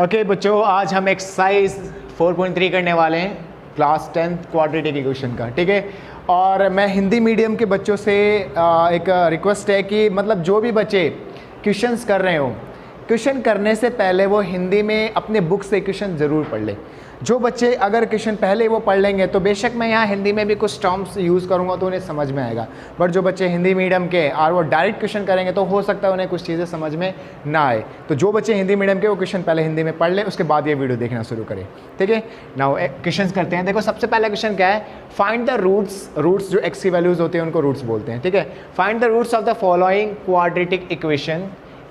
Okay बच्चों, आज हम एक्सरसाइज 4.3 करने वाले हैं क्लास 10th क्वाड्रेटिक इक्वेशन का, ठीक है। और मैं हिंदी मीडियम के बच्चों से एक रिक्वेस्ट है कि मतलब जो भी बच्चे क्वेश्चंस कर रहे हो, क्वेश्चन करने से पहले वो हिंदी में अपने बुक से क्वेश्चन ज़रूर पढ़ ले। जो बच्चे अगर क्वेश्चन पहले वो पढ़ लेंगे तो बेशक मैं यहाँ हिंदी में भी कुछ टर्म्स यूज़ करूँगा तो उन्हें समझ में आएगा, बट जो बच्चे हिंदी मीडियम के और वो डायरेक्ट क्वेश्चन करेंगे तो हो सकता है उन्हें कुछ चीज़ें समझ में ना आए। तो जो बच्चे हिंदी मीडियम के वो क्वेश्चन पहले हिंदी में पढ़ ले, उसके बाद ये वीडियो देखना शुरू करें, ठीक है। नाउ क्वेश्चन करते हैं। देखो सबसे पहला क्वेश्चन क्या है, फाइंड द रूट्स जो एक्स की वैल्यूज़ होते हैं उनको रूट्स बोलते हैं, ठीक है। Find the roots of the following quadratic equation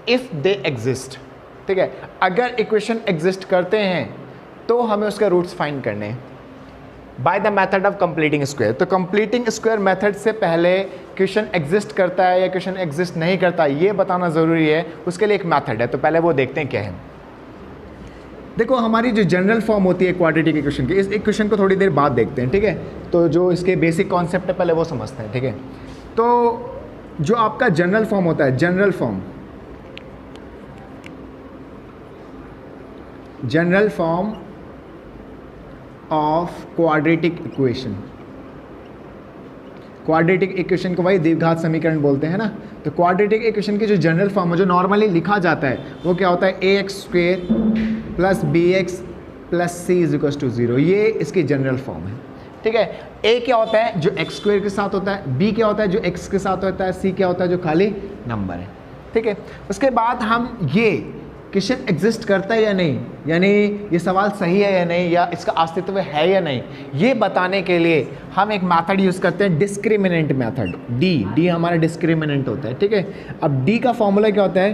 if they exist, ठीक है। अगर इक्वेशन एग्जिस्ट करते हैं तो हमें उसके रूट्स फाइंड करने हैं by the method of completing square. तो कंप्लीटिंग स्क्वायर मेथड से पहले क्वेश्चन एग्जिस्ट करता है या क्वेश्चन एग्जिस्ट नहीं करता ये बताना ज़रूरी है, उसके लिए एक मेथड है। तो पहले वो देखते हैं क्या है। देखो हमारी जो जनरल फॉर्म होती है क्वाड्रेटिक इक्वेशन की, इस इक्वेशन को थोड़ी देर बाद देखते हैं, ठीक है। तो जो इसके बेसिक कॉन्सेप्ट है पहले वो समझते हैं, ठीक है। तो जो आपका जनरल फॉर्म होता है, general form of quadratic equation, quadratic equation को वही द्विघात समीकरण बोलते हैं ना। तो क्वाड्रेटिक इक्वेशन की जो जनरल फॉर्म है, जो नॉर्मली लिखा जाता है, वो क्या होता है, ax square plus bx plus c is equal to 0। ये इसकी जनरल फॉर्म है, ठीक है। a क्या होता है जो x स्क्वेयर के साथ होता है, b क्या होता है जो x के साथ होता है, c क्या होता है जो खाली नंबर है, ठीक है। उसके बाद हम ये क्वेश्चन एग्जिस्ट करता है या नहीं, यानी ये सवाल सही है या नहीं, या इसका अस्तित्व है या नहीं, ये बताने के लिए हम एक मेथड यूज़ करते हैं, डिस्क्रिमिनेंट मेथड। डी हमारा डिस्क्रिमिनेंट होता है, ठीक है। अब डी का फॉर्मूला क्या होता है,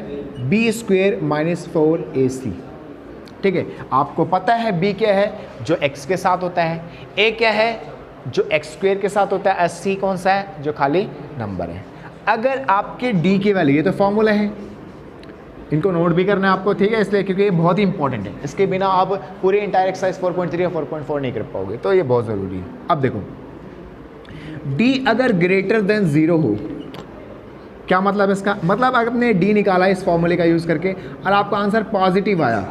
बी स्क्वेयर माइनस 4ac, ठीक है। आपको पता है बी क्या है जो एक्स के साथ होता है, ए क्या है जो एक्स स्क्वेयर के साथ होता है, सी कौन सा है जो खाली नंबर है। अगर आपके डी की वैल्यू, ये तो फॉर्मूला है, इनको नोट भी करना है आपको, ठीक है, इसलिए क्योंकि ये बहुत ही इंपॉर्टेंट है। इसके बिना आप पूरी इंटायर एक्सरसाइज 4.3 या 4.4 नहीं कर पाओगे, तो ये बहुत ज़रूरी है। अब देखो d अगर ग्रेटर देन 0 हो, क्या मतलब इसका, मतलब अगर आपने d निकाला इस फॉर्मूले का यूज़ करके और आपका आंसर पॉजिटिव आया,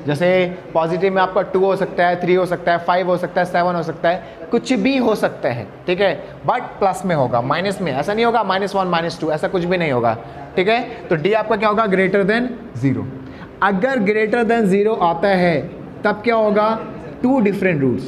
जैसे पॉजिटिव में आपका 2 हो सकता है, 3 हो सकता है, 5 हो सकता है, 7 हो सकता है, कुछ भी हो सकता है, ठीक है। बट प्लस में होगा, माइनस में ऐसा नहीं होगा, -1 -2 ऐसा कुछ भी नहीं होगा, ठीक है। तो डी आपका क्या होगा, ग्रेटर देन 0। अगर ग्रेटर देन 0 आता है तब क्या होगा, टू डिफरेंट रूट्स,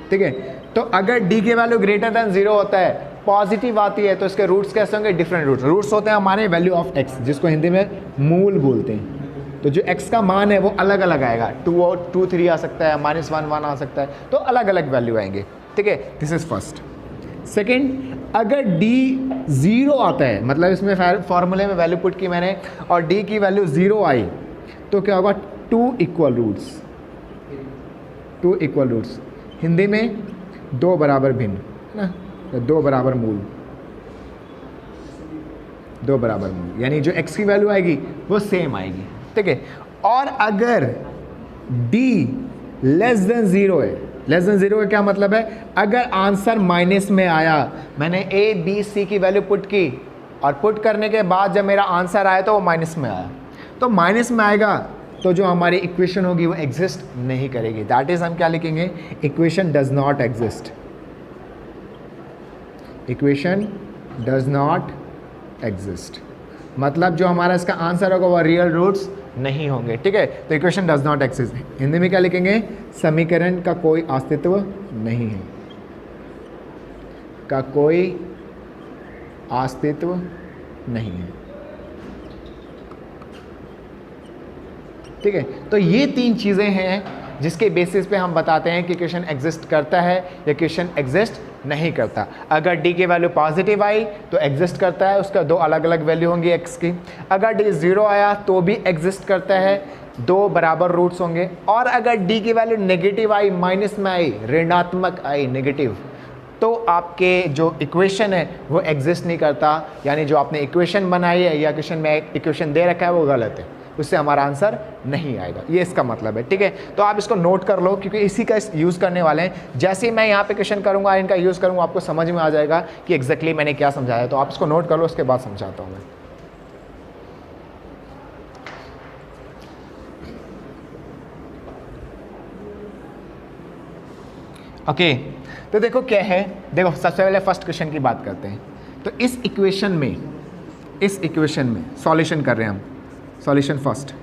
ठीक है। तो अगर डी की वैल्यू ग्रेटर देन 0 होता है, पॉजिटिव आती है, तो इसके रूट्स कैसे होंगे, डिफरेंट रूट्स होते हैं हमारे वैल्यू ऑफ एक्स, जिसको हिंदी में मूल बोलते हैं। तो जो एक्स का मान है वो अलग अलग आएगा, 2 और 2 3 आ सकता है, -1 आ सकता है, तो अलग अलग वैल्यू आएंगे, ठीक है। This is first. सेकेंड, अगर डी 0 आता है, मतलब इसमें फॉर्मूले में वैल्यू पुट की मैंने और डी की वैल्यू 0 आई, तो क्या होगा, 2 इक्वल रूट्स, हिंदी में 2 बराबर भिन्न, है ना, 2 बराबर मूल, यानी जो x की वैल्यू आएगी वो सेम आएगी, ठीक है। और अगर d लेस देन 0 है, लेस देन 0 का क्या मतलब है, अगर आंसर माइनस में आया, मैंने a b c की वैल्यू पुट की और पुट करने के बाद जब मेरा आंसर आया तो वो माइनस में आया, तो माइनस में आएगा तो जो हमारी इक्वेशन होगी वो एग्जिस्ट नहीं करेगी। दैट इज हम क्या लिखेंगे, equation does not exist, equation does not exist, मतलब जो हमारा इसका आंसर होगा वो रियल रूट्स नहीं होंगे, ठीक है। तो equation does not exist, Hindi में क्या लिखेंगे, समीकरण का कोई अस्तित्व नहीं है, का कोई अस्तित्व नहीं है, ठीक है। तो ये 3 चीज़ें हैं जिसके बेसिस पे हम बताते हैं कि क्वेश्चन एग्जिस्ट करता है या क्वेश्चन एग्जिस्ट नहीं करता। अगर डी की वैल्यू पॉजिटिव आई तो एग्जिस्ट करता है, उसका 2 अलग अलग वैल्यू होंगी एक्स की। अगर डी 0 आया तो भी एग्जिस्ट करता है, 2 बराबर रूट्स होंगे। और अगर डी की वैल्यू नेगेटिव आई, माइनस में आई, ऋणात्मक आई, नेगेटिव, तो आपके जो इक्वेशन है वो एग्जिस्ट नहीं करता, यानी जो आपने इक्वेशन बनाई है या क्वेश्चन में इक्वेशन दे रखा है वो गलत है, उससे हमारा आंसर नहीं आएगा, ये इसका मतलब है। ठीक है, तो आप इसको नोट कर लो क्योंकि इसी का यूज़ करने वाले हैं। जैसे ही मैं यहाँ पे क्वेश्चन करूँगा, इनका यूज़ करूँगा, आपको समझ में आ जाएगा कि एग्जैक्टली मैंने क्या समझाया। तो आप इसको नोट कर लो, उसके बाद समझाता हूँ मैं। ओके, तो देखो क्या है, देखो सबसे पहले फर्स्ट क्वेश्चन की बात करते हैं। तो इस इक्वेशन में सॉल्यूशन कर रहे हैं हम, सॉल्यूशन फर्स्ट।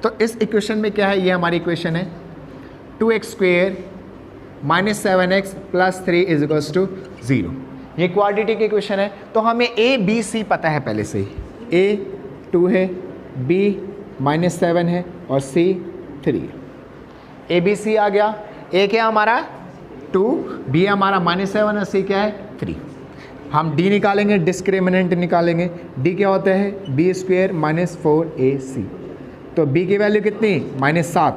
तो इस इक्वेशन में क्या है, ये हमारी इक्वेशन है 2x² - 7x + 3 = 0। ये क्वाड्रेटिक इक्वेशन है। तो हमें a b c पता है पहले से ही, a 2 है, b -7 है और c 3 है। a b c आ गया। a क्या हमारा 2, b हमारा -7 और c क्या है 3। हम d निकालेंगे, डिस्क्रिमिनेंट निकालेंगे। d क्या होता है b² - 4ac। तो b की वैल्यू कितनी -7,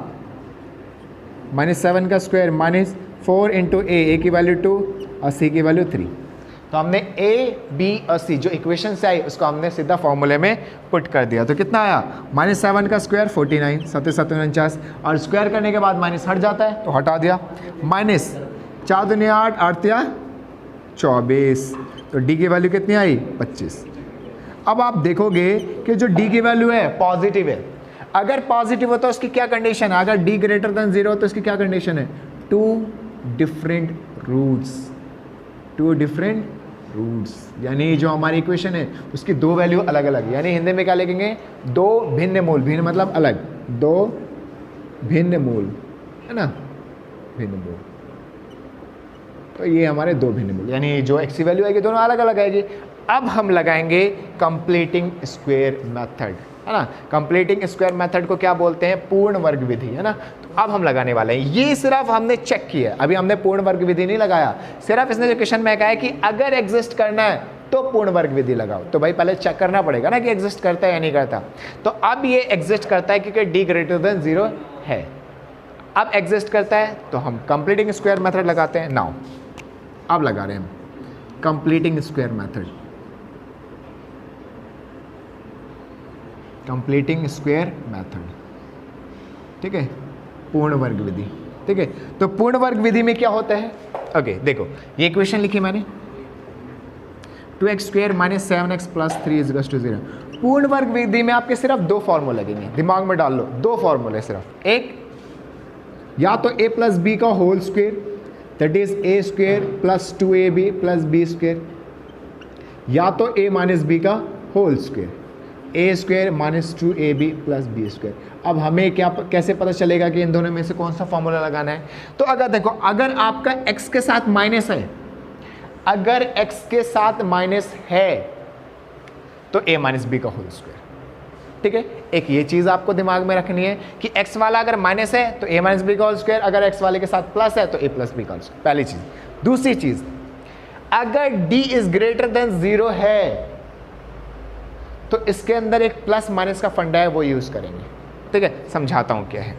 -7 का स्क्वायर -4 × a की वैल्यू 2 और c की वैल्यू 3। तो हमने a b और c जो इक्वेशन से आई उसको हमने सीधा फॉर्मूले में पुट कर दिया। तो कितना आया, -7 का स्क्वायर 49, 7 7 49 और स्क्वायर करने के बाद माइनस हट जाता है तो हटा दिया। -4 दूनी 8, 8 या 24। तो d की वैल्यू कितनी आई 25। अब आप देखोगे कि जो d की वैल्यू है पॉजिटिव है। अगर पॉजिटिव हो तो उसकी क्या कंडीशन है, अगर d > 0 तो इसकी क्या कंडीशन है, 2 डिफरेंट रूट्स, यानी जो हमारी इक्वेशन है उसकी 2 वैल्यू अलग अलग, यानी हिंदी में क्या लिखेंगे, 2 भिन्न मूल, भिन्न मतलब अलग, 2 भिन्न मूल है ना, भिन्न मूल। तो ये हमारे 2 भिन्न मूल, यानी जो x की वैल्यू आएगी दोनों अलग अलग आएगी। अब हम लगाएंगे कंप्लीटिंग स्क्वायर मेथड, है ना। कंप्लीटिंग स्क्वायर मेथड को क्या बोलते हैं, पूर्ण वर्ग विधि, है ना। तो अब हम लगाने वाले हैं। ये सिर्फ हमने चेक किया, अभी हमने पूर्ण वर्ग विधि नहीं लगाया, सिर्फ इसने जो क्वेश्चन में कहा है कि अगर एग्जिस्ट करना है तो पूर्ण वर्ग विधि लगाओ। तो भाई पहले चेक करना पड़ेगा ना कि एग्जिस्ट करता है या नहीं करता। तो अब ये एग्जिस्ट करता है क्योंकि d > 0 है। अब एग्जिस्ट करता है तो हम कंप्लीटिंग स्क्वायर मेथड लगाते हैं। नाउ अब लगा रहे हैं हम completing square method, completing square method, ठीक है, पूर्ण वर्ग विधि। ठीक है, तो पूर्ण वर्ग विधि में क्या होता है, ओके देखो ये इक्वेशन लिखी मैंने 2x² - 7x + 3 = 0। पूर्ण वर्ग विधि में आपके सिर्फ 2 फॉर्मूले लगेंगे, दिमाग में डाल लो, 2 फॉर्मूले सिर्फ। एक या तो a + b का whole square, that is a² + 2ab + b², या तो a - b का whole square, a² - 2ab + b²। अब हमें क्या कैसे पता चलेगा कि इन दोनों में से कौन सा फॉर्मूला लगाना है। तो अगर देखो, अगर आपका x के साथ माइनस है, अगर x के साथ माइनस है तो a - b का होल स्क्वायर। ठीक है, एक ये चीज आपको दिमाग में रखनी है कि x वाला अगर माइनस है तो a - b का होल स्क्वायर, अगर x वाले के साथ प्लस है तो a + b का होल स्क्वायर, पहली चीज। दूसरी चीज, अगर d > 0 है तो इसके अंदर एक प्लस माइनस का फंडा है, वो यूज करेंगे। ठीक है, समझाता हूं क्या है।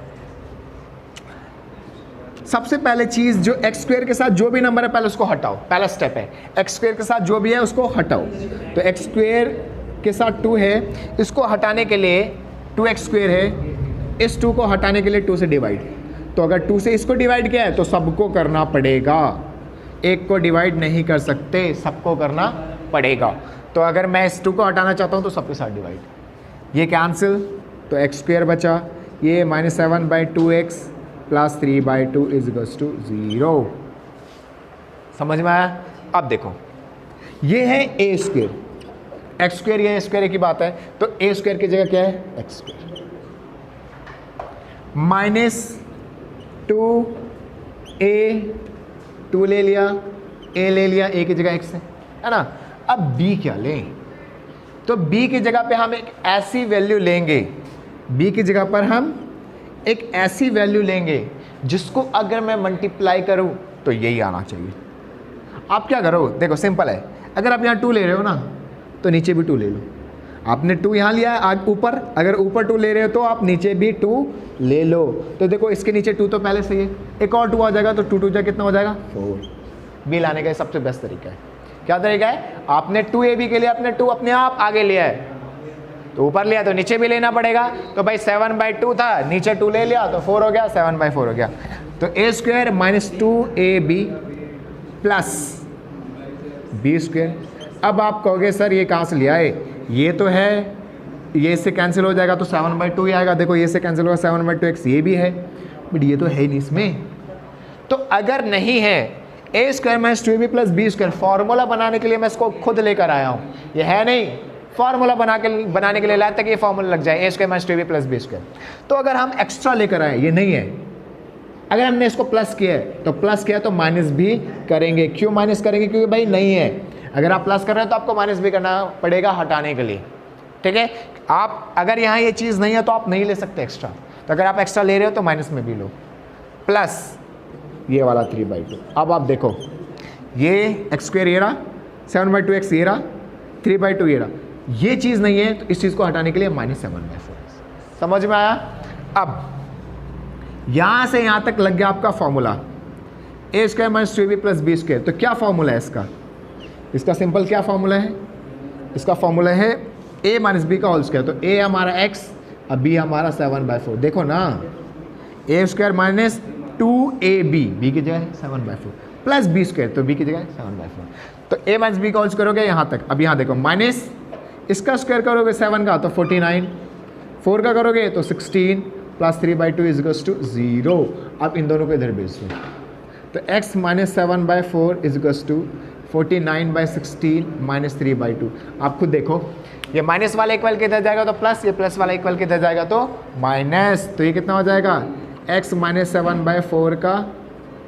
सबसे पहले चीज, जो x² के साथ जो भी नंबर है पहले उसको हटाओ, पहला स्टेप है। x² के साथ जो भी है उसको हटाओ। तो x² के साथ 2 है, इसको हटाने के लिए 2x² है, इस 2 को हटाने के लिए 2 से डिवाइड। तो अगर 2 से इसको डिवाइड किया है तो सबको करना पड़ेगा, एक को डिवाइड नहीं कर सकते, सबको करना पड़ेगा। तो अगर मैं इस 2 को हटाना चाहता हूं तो सबके साथ डिवाइड, ये कैंसिल, तो x² बचा, ये -7/2x + 3/2 = 0। समझ में आया। अब देखो ये है a², x² या a² की बात है, तो a² की जगह क्या है x², -2a, 2 ले लिया, a ले लिया, a की जगह x है ना। अब b क्या लें, तो b की जगह पे हम एक ऐसी वैल्यू लेंगे, b की जगह पर हम एक ऐसी वैल्यू लेंगे जिसको अगर मैं मल्टीप्लाई करूं तो यही आना चाहिए। आप क्या करो, देखो सिंपल है, अगर आप यहाँ 2 ले रहे हो ना तो नीचे भी 2 ले लो। आपने 2 यहाँ लिया है, आज ऊपर, अगर ऊपर 2 ले रहे हो तो आप नीचे भी 2 ले लो। तो देखो इसके नीचे 2 तो पहले से ही है, एक और 2 आ जाएगा तो 2 2 जा कितना हो जाएगा 4। b लाने का सबसे बेस्ट तरीका है। क्या तरीका है, आपने 2ab के लिए आपने 2 अपने आप आगे लिया है, तो ऊपर लिया तो नीचे भी लेना पड़ेगा। तो भाई 7/2 था, नीचे 2 ले लिया तो 4 हो गया, 7/4 हो गया। तो a square minus 2ab plus b square. अब आप कहोगे सर ये कहाँ से लिया है, ये तो है, ये इससे कैंसिल हो जाएगा तो 7/2 ही आएगा। देखो ये से कैंसिल होगा 7/2x, ये भी है, बट ये तो है ही नहीं इसमें। तो अगर नहीं है a square minus 2ab plus b square, formula बनाने के लिए मैं इसको खुद लेकर आया हूँ, ये है नहीं, फॉर्मूला बनाने के लिए लाया तक ये फॉर्मूला लग जाए a square minus 2ab plus b square. तो अगर हम एक्स्ट्रा लेकर आए, ये नहीं है, अगर हमने इसको प्लस किया है तो प्लस किया तो माइनस भी करेंगे। क्यों माइनस करेंगे, क्योंकि भाई नहीं है। अगर आप प्लस कर रहे हैं तो आपको माइनस भी करना पड़ेगा हटाने के लिए, ठीक है। आप अगर यहाँ ये चीज़ नहीं है तो आप नहीं ले सकते एक्स्ट्रा, तो अगर आप एक्स्ट्रा ले रहे हो तो माइनस में भी लो, प्लस ये वाला 3/2। अब आप देखो ये x स्क्वायर ये रहा, 7/2x ये रहा, 3/2 ये रहा, ये चीज़ नहीं है तो इस चीज़ को हटाने के लिए -7/4। समझ में आया। अब यहाँ से यहाँ तक लग गया आपका formula, a square minus 2ab plus b square. तो क्या फॉर्मूला है इसका, इसका सिंपल क्या फॉर्मूला है, इसका फॉर्मूला है a माइनस बी का होल स्क्वायर। तो a हमारा x, अब b हमारा 7/4। देखो ना, a square minus 2ab, b की जगह 7/4 प्लस बी स्क्वायर, तो b की जगह 7/4। तो a माइनस बी का होल स्क्वायर हो गया यहाँ तक। अब यहाँ देखो माइनस इसका स्क्वायर करोगे 7 का तो 49, 4 का करोगे तो 16 प्लस 3/2 इज इक्वल्स टू 0। अब इन दोनों को इधर भेज दो, तो x minus 7/4 is equals to 49/16 minus 3/2। आप खुद देखो, ये माइनस वाला इक्वल के इधर जाएगा तो प्लस, ये प्लस वाला इक्वल के इधर जाएगा तो माइनस। तो ये कितना हो जाएगा, x माइनस 7/4 का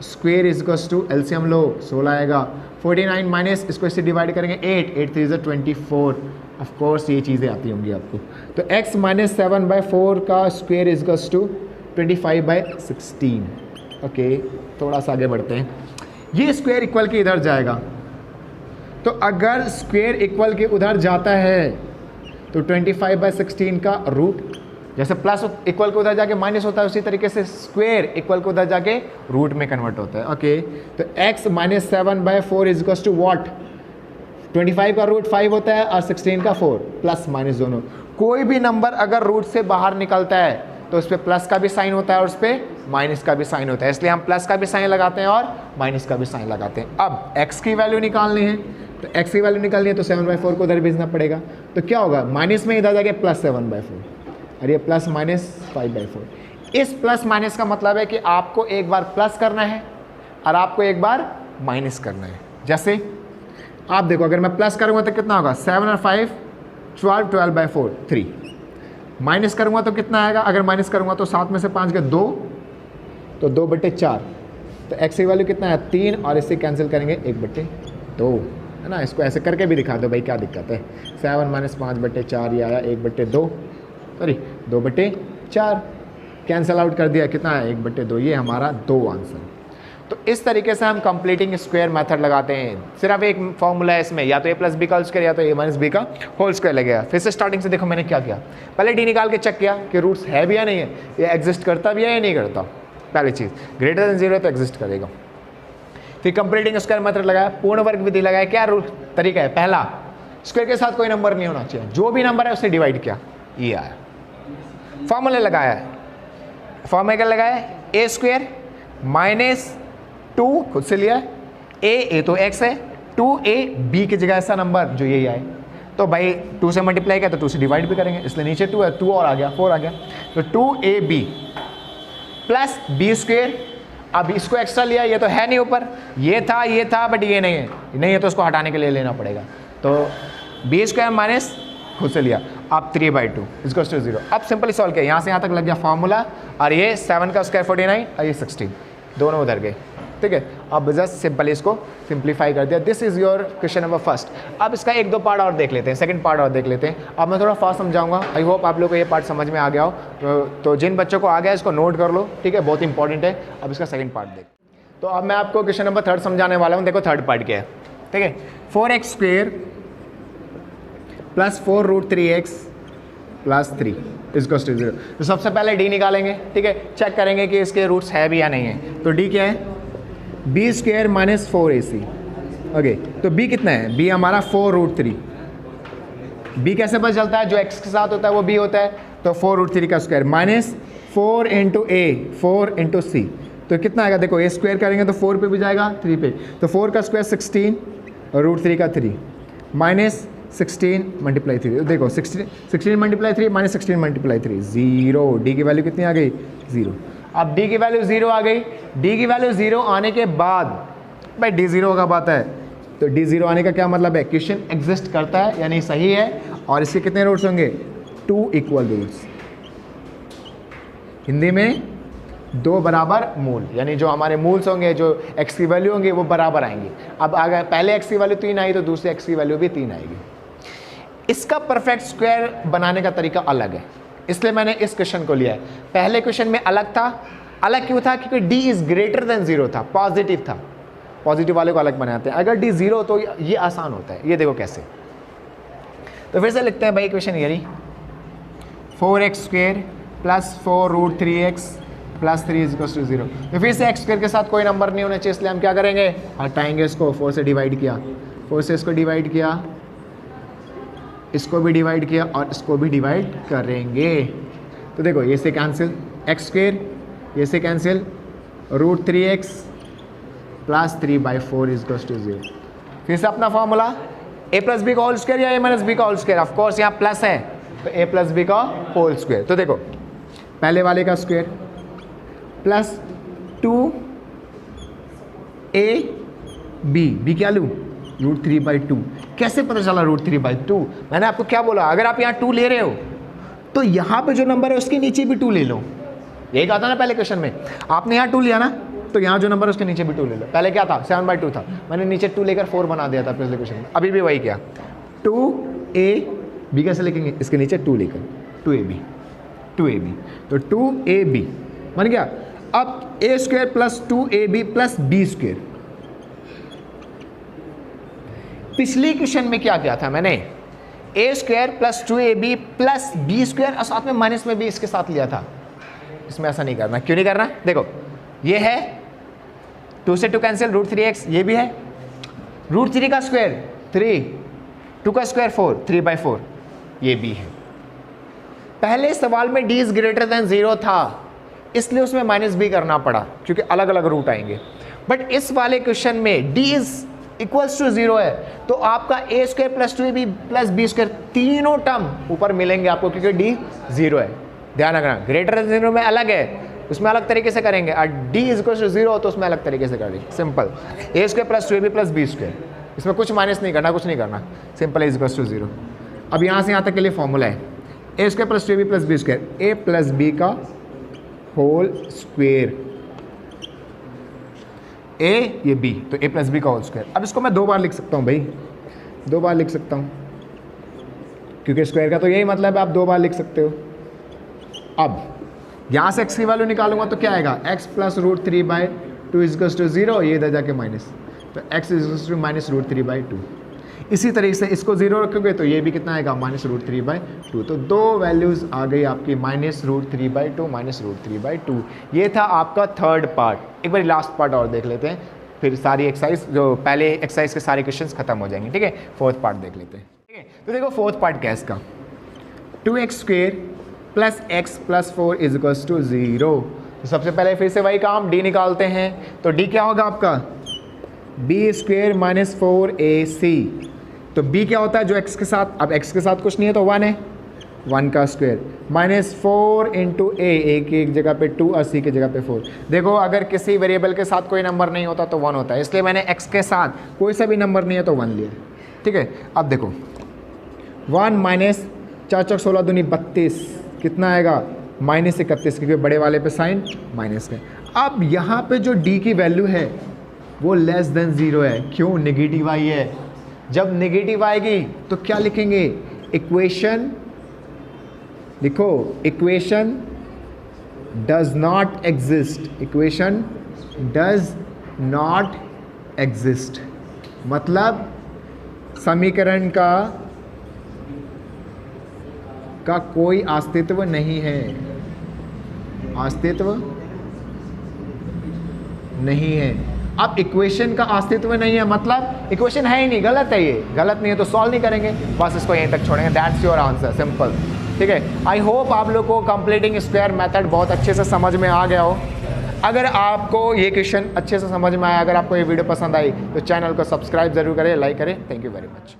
square is equals to, LCM लो 16 आएगा, 49 माइनस इसको इससे डिवाइड करेंगे 8, 8 3 = 24। ऑफ कोर्स ये चीज़ें आती होंगी आपको। तो x माइनस 7/4 का square is equals to 25/16। Okay, थोड़ा सा आगे बढ़ते हैं। ये स्क्वेयर इक्वल के इधर जाएगा, तो अगर स्क्वेयर इक्वल के उधर जाता है तो 25/16 का रूट, जैसे प्लस इक्वल को उधर जाके माइनस होता है उसी तरीके से स्क्वेयर इक्वल को उधर जाके रूट में कन्वर्ट होता है। ओके, तो x minus 7/4 is equals to what, 25 का रूट 5 होता है और 16 का 4, प्लस माइनस दोनों। कोई भी नंबर अगर रूट से बाहर निकलता है तो उस पर प्लस का भी साइन होता है और उस पर माइनस का भी साइन होता है, इसलिए हम प्लस का भी साइन लगाते हैं और माइनस का भी साइन लगाते हैं। अब x की वैल्यू निकालनी है, तो x की वैल्यू निकालनी है तो 7/4 को उधर भेजना पड़ेगा। तो क्या होगा, माइनस में इधर जाके प्लस 7/4 और ये प्लस माइनस 5/4। इस प्लस माइनस का मतलब है कि आपको एक बार प्लस करना है और आपको एक बार माइनस करना है। जैसे आप देखो, अगर मैं प्लस करूँगा तो कितना होगा, 7 और 5 12, 12/4 3। माइनस करूँगा तो कितना आएगा, अगर माइनस करूँगा तो 7 में से 5 गए 2, तो 2/4। तो x की वैल्यू कितना है 3, और इससे कैंसिल करेंगे 1/2, है ना। इसको ऐसे करके भी दिखा दो भाई, क्या दिक्कत है। 7 माइनस 5/4 ये आया 1/2, सॉरी 2/4, कैंसिल आउट कर दिया, कितना है 1/2, ये हमारा 2 आंसर। तो इस तरीके से हम कंप्लीटिंग स्क्वायर मेथड लगाते हैं। सिर्फ एक फॉर्मूला है इसमें, या तो a प्लस बी का होल स्क्वायर या तो a माइनस बी का होल स्क्वायर लगेगा। फिर से स्टार्टिंग से देखो मैंने क्या किया, पहले d निकाल के चेक किया कि रूट्स है भी या नहीं है, ये एग्जिस्ट करता भी है या नहीं करता। पहली चीज़, ग्रेटर देन 0 तो एग्जिस्ट करेगा। फिर कंप्लीटिंग स्क्वायर मेथड लगाया, पूर्ण वर्ग विधि लगाया। क्या रूल तरीका है, पहला स्क्वायर के साथ कोई नंबर नहीं होना चाहिए, जो भी नंबर है उसे डिवाइड किया, ये आया। फॉर्मूला लगाया, फॉर्मूला क्या लगाया, a स्क्वायर माइनस 2 खुद से लिया, a तो x है, 2a b की जगह ऐसा नंबर जो यही आए। तो भाई 2 से मल्टीप्लाई किया तो 2 से डिवाइड भी करेंगे, इसलिए नीचे 2 है, 2 और आ गया 4 आ गया। तो 2ab प्लस बी स्क्वायर। अब इसको एक्स्ट्रा लिया, ये तो है नहीं ऊपर, ये था बट ये नहीं है तो उसको हटाने के लिए लेना पड़ेगा। तो बी स्क्वायर माइनस खुद से लिया, अब 3/2 इसको 0। अब सिंपली सॉल्व किया, यहाँ से यहाँ तक लग गया फॉर्मूला, और ये 7 का स्क्वायर 49 और ये 16, दोनों उधर गए, ठीक है। अब जस्ट सिंपली इसको सिंप्लीफाई कर दिया। This is your question number first. अब इसका 1-2 पार्ट और देख लेते हैं, सेकंड पार्ट और देख लेते हैं। अब मैं थोड़ा फास्ट समझाऊंगा, आई होप आप लोग को ये पार्ट समझ में आ गया हो। तो जिन बच्चों को आ गया इसको नोट कर लो, ठीक है, बहुत इंपॉर्टेंट है। अब इसका सेकंड पार्ट देख। तो अब मैं आपको क्वेश्चन नंबर 3 समझाने वाला हूँ। देखो थर्ड पार्ट क्या है, ठीक है। 4x square plus 4√3x plus 3 इसको 0। तो सबसे पहले d निकालेंगे, ठीक है, चेक करेंगे कि इसके रूट्स है भी या नहीं है। तो d क्या है, b square minus 4ac। Okay, तो b कितना है, b हमारा 4√3, b कैसे पता चलता है? जो x के साथ होता है वो b होता है, तो 4√3 का स्क्वायर माइनस 4 इंटू ए 4 इंटू सी, तो कितना आएगा? देखो a स्क्वायर करेंगे तो 4 पे भी जाएगा 3 पे, तो 4 का स्क्वायर 16 और √3 का 3 माइनस 16 मल्टीप्लाई 3, देखो 16 मल्टीप्लाई 3 माइनस 16 मल्टीप्लाई 3 0, डी की वैल्यू कितनी आ गई? 0। अब डी की वैल्यू 0 आ गई, डी की वैल्यू 0 आने के बाद भाई डी 0 कब आता है? तो डी 0 आने का क्या मतलब है? क्वेश्चन एग्जिस्ट करता है यानी सही है, और इसके कितने रूट्स होंगे? 2 इक्वल रूट्स, हिंदी में 2 बराबर मूल, यानी जो हमारे मूल्स होंगे, जो x की वैल्यू होंगे वो बराबर आएंगी। अब अगर पहले x की वैल्यू 3 आई तो दूसरे x की वैल्यू भी 3 आएगी। इसका परफेक्ट स्क्वायर बनाने का तरीका अलग है, इसलिए मैंने इस क्वेश्चन को लिया है। पहले क्वेश्चन में अलग था, अलग क्यों था? क्योंकि d इज ग्रेटर देन 0 था, पॉजिटिव था, पॉजिटिव वाले को अलग बनाते हैं। अगर d 0 तो ये आसान होता है, ये देखो कैसे। तो फिर से लिखते हैं भाई क्वेश्चन ये रही, 4x square plus 4√3x plus 3 is equal to 0। तो फिर से x स्क्वायर के साथ कोई नंबर नहीं होना चाहिए, इसलिए हम क्या करेंगे? हटाएंगे इसको, 4 से डिवाइड किया, 4 से इसको डिवाइड किया, इसको भी डिवाइड किया और इसको भी डिवाइड करेंगे। तो देखो ये से कैंसिल, एक्स स्क्वायर ये से cancel, √3x plus 3/4 is equal to 0। फिर से अपना फॉर्मूला a प्लस बी का होल स्क्वायर या a माइनस बी का होल स्क्वायर, ऑफकोर्स यहाँ प्लस है तो a प्लस बी का होल स्क्वायर। तो देखो पहले वाले का स्क्वायर प्लस 2ab, b क्या लूँ? √3/2। कैसे पता चला √3/2? मैंने आपको क्या बोला? अगर आप यहाँ 2 ले रहे हो तो यहाँ पे जो नंबर है उसके नीचे भी 2 ले लो, यही कहा था ना पहले क्वेश्चन में। आपने यहाँ 2 लिया ना, तो यहाँ जो नंबर है उसके नीचे भी 2 ले लो। पहले क्या था? 7/2 था, मैंने नीचे 2 लेकर 4 बना दिया था पिछले क्वेश्चन में, अभी भी वही किया। 2ab कैसे लिखेंगे? इसके नीचे 2 लेकर 2ab, तो 2ab बन गया। अब a square plus 2ab plus b square. पिछले क्वेश्चन में क्या किया था मैंने? a square plus 2ab plus b square और साथ में माइनस में भी इसके साथ लिया था। इसमें ऐसा नहीं करना। क्यों नहीं करना? देखो ये है 2 से 2 कैंसिल, √3x, ये भी है √3 का स्क्वायर 3, 2 का स्क्वायर 4, 3/4, ये भी है। पहले सवाल में d इज ग्रेटर देन 0 था, इसलिए उसमें माइनस b करना पड़ा क्योंकि अलग अलग रूट आएंगे। बट इस वाले क्वेश्चन में d इज इक्वल्स टू 0 है, तो आपका a square plus 2ab plus b square तीनों टर्म ऊपर मिलेंगे आपको, क्योंकि d 0 है। ध्यान रखना, ग्रेटर देन 0 में अलग है, उसमें अलग तरीके से करेंगे, और d इज इक्वल्स टू 0 तो उसमें अलग तरीके से करेंगे। Simple, a square plus 2ab plus b square, इसमें कुछ माइनस नहीं करना, कुछ नहीं करना, सिंपल इज इक्वल्स टू 0। अब यहाँ से यहाँ तक के लिए फॉर्मूला है a square plus 2ab plus b square, a plus b का होल स्क्वायर, a ये b, तो a प्लस b का होल स्क्वायर। अब इसको मैं 2 बार लिख सकता हूँ भाई, 2 बार लिख सकता हूँ, क्योंकि स्क्वायर का तो यही मतलब है, आप 2 बार लिख सकते हो। अब यहाँ से x की वैल्यू निकालूंगा तो क्या आएगा? x plus √3/2 is equal to 0, ये इधर जाके माइनस, तो x is equal to minus √3/2। इसी तरीके से इसको 0 रखोगे तो ये भी कितना आएगा? माइनस √3/2। तो 2 वैल्यूज़ आ गई आपकी, माइनस √3/2 माइनस √3/2। ये था आपका थर्ड पार्ट। एक बार लास्ट पार्ट और देख लेते हैं, फिर सारी एक्सरसाइज, जो पहले एक्सरसाइज के सारे क्वेश्चंस खत्म हो जाएंगे। ठीक है, फोर्थ पार्ट देख लेते हैं। ठीक है, तो देखो फोर्थ पार्ट क्या है इसका? 2x square plus x plus 4 is equal to 0। तो सबसे पहले फिर से वही काम, d निकालते हैं। तो d क्या होगा आपका? b square minus 4ac। तो b क्या होता है? जो x के साथ, अब x के साथ कुछ नहीं है तो 1 है, 1 का स्क्वायर माइनस 4 इंटू a की एक जगह पे 2 और c की जगह पे 4। देखो अगर किसी वेरिएबल के साथ कोई नंबर नहीं होता तो 1 होता है, इसलिए मैंने x के साथ कोई सा भी नंबर नहीं है तो 1 लिया। ठीक है, अब देखो 1 माइनस 4 4 16 दूनी 32, कितना आएगा? माइनस 31, क्योंकि बड़े वाले पे साइन माइनस है। अब यहाँ पे जो d की वैल्यू है वो लेस देन 0 है। क्यों? नेगेटिव आई है। जब नेगेटिव आएगी तो क्या लिखेंगे? इक्वेशन लिखो, equation does not exist, equation does not exist, मतलब समीकरण का कोई अस्तित्व नहीं है, अस्तित्व नहीं है। अब इक्वेशन का अस्तित्व नहीं है मतलब इक्वेशन है ही नहीं, गलत है, ये गलत नहीं है तो सॉल्व नहीं करेंगे, बस इसको यहीं तक छोड़ेंगे। That's your answer, simple. ठीक है, आई होप आप लोग को कंप्लीटिंग स्क्वायर मेथड बहुत अच्छे से समझ में आ गया हो। अगर आपको ये क्वेश्चन अच्छे से समझ में आया, अगर आपको ये वीडियो पसंद आई तो चैनल को सब्सक्राइब जरूर करें, लाइक करें। Thank you very much.